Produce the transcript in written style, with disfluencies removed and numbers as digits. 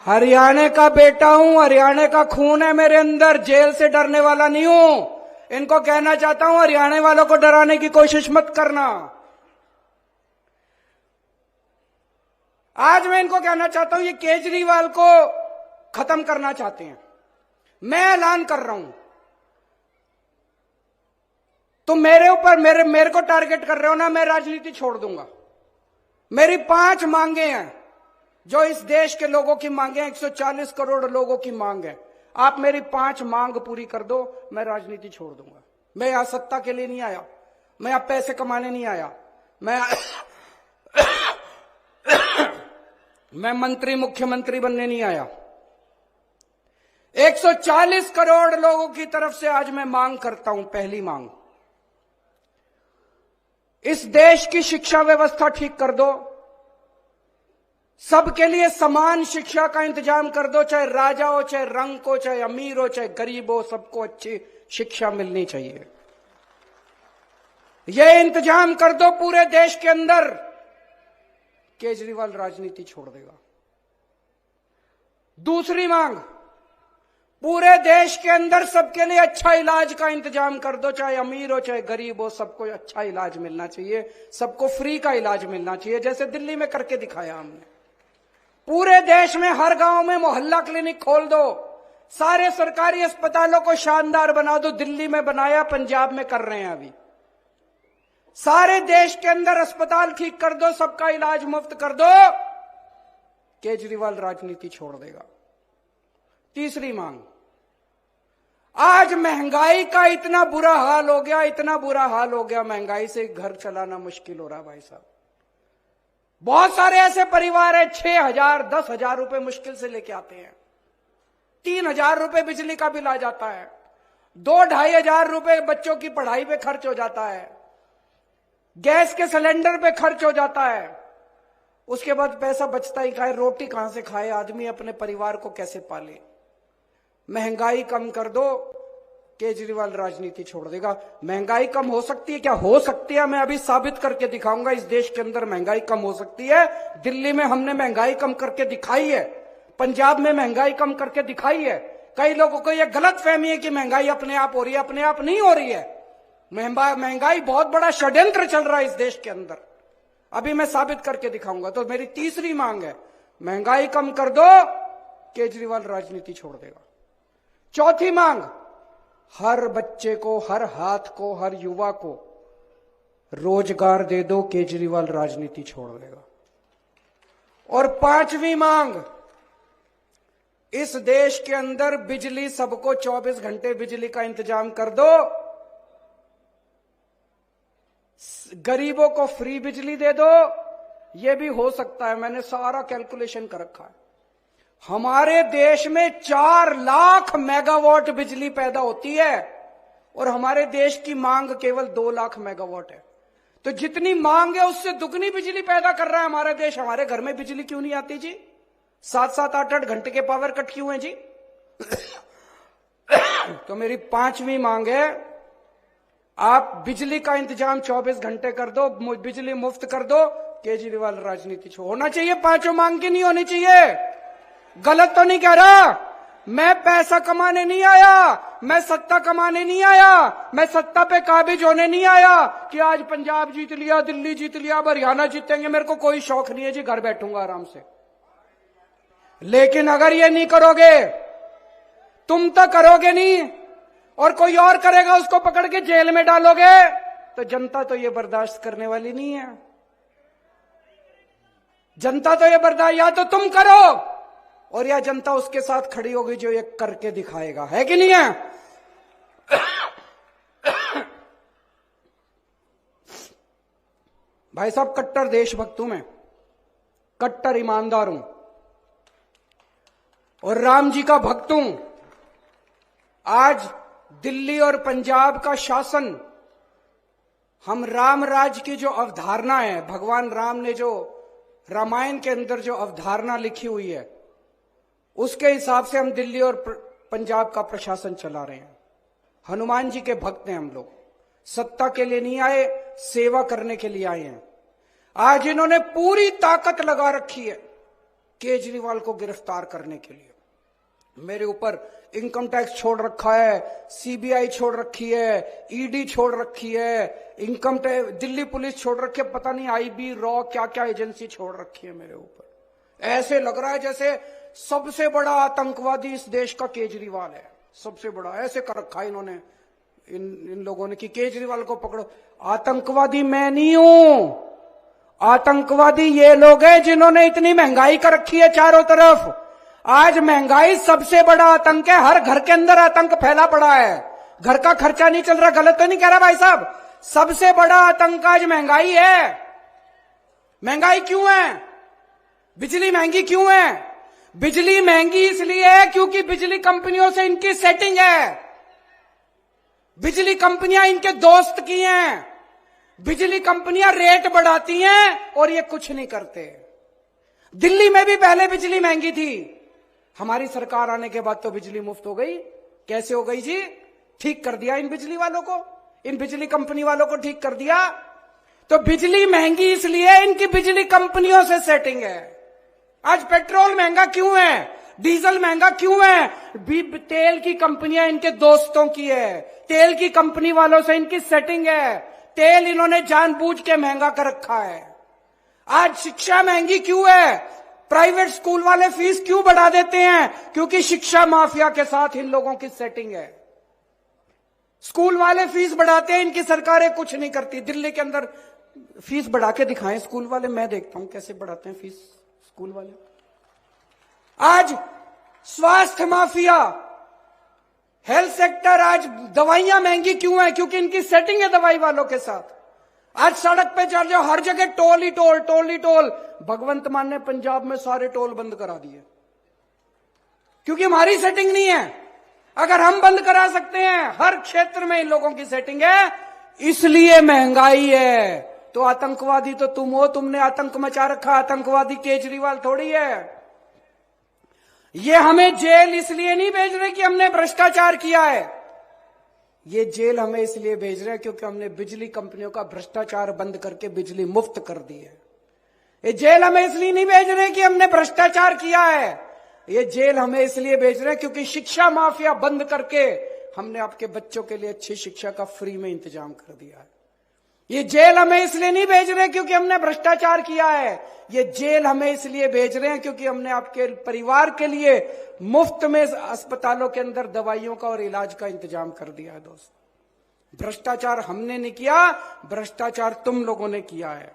हरियाणा का बेटा हूं, हरियाणा का खून है मेरे अंदर, जेल से डरने वाला नहीं हूं। इनको कहना चाहता हूं, हरियाणा वालों को डराने की कोशिश मत करना। आज मैं इनको कहना चाहता हूं, ये केजरीवाल को खत्म करना चाहते हैं। मैं ऐलान कर रहा हूं, तुम मेरे ऊपर मेरे को टारगेट कर रहे हो ना, मैं राजनीति छोड़ दूंगा। मेरी 5 मांगे हैं जो इस देश के लोगों की मांगे हैं, 140 करोड़ लोगों की मांग है। आप मेरी 5 मांग पूरी कर दो, मैं राजनीति छोड़ दूंगा। मैं यहां सत्ता के लिए नहीं आया, मैं यहां पैसे कमाने नहीं आया, मैं मंत्री मुख्यमंत्री बनने नहीं आया। 140 करोड़ लोगों की तरफ से आज मैं मांग करता हूं। पहली मांग, इस देश की शिक्षा व्यवस्था ठीक कर दो, सबके लिए समान शिक्षा का इंतजाम कर दो, चाहे राजा हो, चाहे रंग हो, चाहे अमीर हो, चाहे गरीब हो, सबको अच्छी शिक्षा मिलनी चाहिए। यह इंतजाम कर दो पूरे देश के अंदर, केजरीवाल राजनीति छोड़ देगा। दूसरी मांग, पूरे देश के अंदर सबके लिए अच्छा इलाज का इंतजाम कर दो, चाहे अमीर हो, चाहे गरीब हो, सबको अच्छा इलाज मिलना चाहिए, सबको फ्री का इलाज मिलना चाहिए, जैसे दिल्ली में करके दिखाया हमने। पूरे देश में हर गांव में मोहल्ला क्लिनिक खोल दो, सारे सरकारी अस्पतालों को शानदार बना दो। दिल्ली में बनाया, पंजाब में कर रहे हैं अभी। सारे देश के अंदर अस्पताल ठीक कर दो, सबका इलाज मुफ्त कर दो, केजरीवाल राजनीति छोड़ देगा। तीसरी मांग, आज महंगाई का इतना बुरा हाल हो गया, इतना बुरा हाल हो गया, महंगाई से घर चलाना मुश्किल हो रहा भाई साहब। बहुत सारे ऐसे परिवार है 6,000 10,000 रुपए मुश्किल से लेके आते हैं, 3,000 रुपए बिजली का बिल आ जाता है, 2-2,500 रुपए बच्चों की पढ़ाई पे खर्च हो जाता है, गैस के सिलेंडर पे खर्च हो जाता है। उसके बाद पैसा बचता ही खाए, रोटी कहां से खाए आदमी, अपने परिवार को कैसे पाले। महंगाई कम कर दो, केजरीवाल राजनीति छोड़ देगा। महंगाई कम हो सकती है क्या? हो सकती है, मैं अभी साबित करके दिखाऊंगा। इस देश के अंदर महंगाई कम हो सकती है। दिल्ली में हमने महंगाई कम करके दिखाई है, पंजाब में महंगाई कम करके दिखाई है। कई लोगों को यह गलत फहमी है कि महंगाई अपने आप हो रही है, अपने आप नहीं हो रही है। महंगाई बहुत बड़ा षड्यंत्र चल रहा है इस देश के अंदर, अभी मैं साबित करके दिखाऊंगा। तो मेरी तीसरी मांग है, महंगाई कम कर दो, केजरीवाल राजनीति छोड़ देगा। चौथी मांग, हर बच्चे को, हर हाथ को, हर युवा को रोजगार दे दो, केजरीवाल राजनीति छोड़ देगा। और पांचवी मांग, इस देश के अंदर बिजली सबको 24 घंटे बिजली का इंतजाम कर दो, गरीबों को फ्री बिजली दे दो। यह भी हो सकता है, मैंने सारा कैलकुलेशन कर रखा है। हमारे देश में 4 लाख मेगावाट बिजली पैदा होती है और हमारे देश की मांग केवल 2 लाख मेगावाट है। तो जितनी मांग है उससे दुगनी बिजली पैदा कर रहा है हमारा देश। हमारे घर में बिजली क्यों नहीं आती जी? 7-7 8-8 घंटे के पावर कट क्यों है जी? तो मेरी पांचवी मांग है, आप बिजली का इंतजाम 24 घंटे कर दो, बिजली मुफ्त कर दो, केजरीवाल राजनीति छोड़। होना चाहिए पांचों मांग की, नहीं होनी चाहिए। गलत तो नहीं कह रहा, मैं पैसा कमाने नहीं आया, मैं सत्ता कमाने नहीं आया, मैं सत्ता पे काबिज होने नहीं आया कि आज पंजाब जीत लिया, दिल्ली जीत लिया, हरियाणा जीतेंगे। मेरे को कोई शौक नहीं है जी, घर बैठूंगा आराम से। लेकिन अगर ये नहीं करोगे, तुम तो करोगे नहीं और कोई और करेगा, उसको पकड़ के जेल में डालोगे, तो जनता तो ये बर्दाश्त करने वाली नहीं है। जनता तो ये बर्दाश्त, या तो तुम करो और या जनता उसके साथ खड़ी होगी जो ये करके दिखाएगा, है कि नहीं है? भाई साहब, कट्टर देशभक्त हूं मैं, कट्टर ईमानदार हूं और राम जी का भक्त हूं। आज दिल्ली और पंजाब का शासन, हम राम राज की जो अवधारणा है, भगवान राम ने जो रामायण के अंदर जो अवधारणा लिखी हुई है, उसके हिसाब से हम दिल्ली और पंजाब का प्रशासन चला रहे हैं। हनुमान जी के भक्त हैं हम लोग, सत्ता के लिए नहीं आए, सेवा करने के लिए आए हैं। आज इन्होंने पूरी ताकत लगा रखी है केजरीवाल को गिरफ्तार करने के लिए। मेरे ऊपर इनकम टैक्स छोड़ रखा है, सीबीआई छोड़ रखी है, ईडी छोड़ रखी है, इनकम टैक्स दिल्ली पुलिस छोड़ रखी है, पता नहीं आईबी रॉ क्या क्या एजेंसी छोड़ रखी है मेरे ऊपर। ऐसे लग रहा है जैसे सबसे बड़ा आतंकवादी इस देश का केजरीवाल है, सबसे बड़ा। ऐसे कर रखा है इन्होंने, इन लोगों ने कि केजरीवाल को पकड़ो। आतंकवादी मैं नहीं हूं, आतंकवादी ये लोग हैं जिन्होंने इतनी महंगाई कर रखी है चारों तरफ। आज महंगाई सबसे बड़ा आतंक है, हर घर के अंदर आतंक फैला पड़ा है, घर का खर्चा नहीं चल रहा। गलत तो नहीं कह रहा भाई साहब? सबसे बड़ा आतंक आज महंगाई है। महंगाई क्यों है? बिजली महंगी क्यों है? बिजली महंगी इसलिए है क्योंकि बिजली कंपनियों से इनकी सेटिंग है, बिजली कंपनियां इनके दोस्त की हैं, बिजली कंपनियां रेट बढ़ाती हैं और ये कुछ नहीं करते। दिल्ली में भी पहले बिजली महंगी थी, हमारी सरकार आने के बाद तो बिजली मुफ्त हो गई। कैसे हो गई जी? ठीक कर दिया इन बिजली वालों को, इन बिजली कंपनी वालों को ठीक कर दिया। तो बिजली महंगी इसलिए इनकी बिजली कंपनियों से सेटिंग है। आज पेट्रोल महंगा क्यों है, डीजल महंगा क्यों है? तेल की कंपनियां इनके दोस्तों की है, तेल की कंपनी वालों से इनकी सेटिंग है, तेल इन्होंने जानबूझ के महंगा कर रखा है। आज शिक्षा महंगी क्यों है? प्राइवेट स्कूल वाले फीस क्यों बढ़ा देते हैं? क्योंकि शिक्षा माफिया के साथ इन लोगों की सेटिंग है। स्कूल वाले फीस बढ़ाते हैं, इनकी सरकारें कुछ नहीं करती। दिल्ली के अंदर फीस बढ़ा के दिखाएं स्कूल वाले, मैं देखता हूं कैसे बढ़ाते हैं फीस स्कूल वाले। आज स्वास्थ्य माफिया, हेल्थ सेक्टर, आज दवाइयां महंगी क्यों है? क्योंकि इनकी सेटिंग है दवाई वालों के साथ। आज सड़क पे चल जाओ, हर जगह टोल ही टोल, टोल ही टोल। भगवंत मान ने पंजाब में सारे टोल बंद करा दिए क्योंकि हमारी सेटिंग नहीं है। अगर हम बंद करा सकते हैं, हर क्षेत्र में इन लोगों की सेटिंग है, इसलिए महंगाई है। तो आतंकवादी तो तुम हो, तुमने आतंक मचा रखा। आतंकवादी केजरीवाल थोड़ी है। ये हमें जेल इसलिए नहीं भेज रहे कि हमने भ्रष्टाचार किया है, ये जेल हमें इसलिए भेज रहे हैं क्योंकि हमने बिजली कंपनियों का भ्रष्टाचार बंद करके बिजली मुफ्त कर दी है। ये जेल हमें इसलिए नहीं भेज रहे कि हमने भ्रष्टाचार किया है, ये जेल हमें इसलिए भेज रहे हैं क्योंकि शिक्षा माफिया बंद करके हमने आपके बच्चों के लिए अच्छी शिक्षा का फ्री में इंतजाम कर दिया है। ये जेल हमें इसलिए नहीं भेज रहे क्योंकि हमने भ्रष्टाचार किया है, ये जेल हमें इसलिए भेज रहे हैं क्योंकि हमने आपके परिवार के लिए मुफ्त में अस्पतालों के अंदर दवाइयों का और इलाज का इंतजाम कर दिया है। दोस्त, भ्रष्टाचार हमने नहीं किया, भ्रष्टाचार तुम लोगों ने किया है।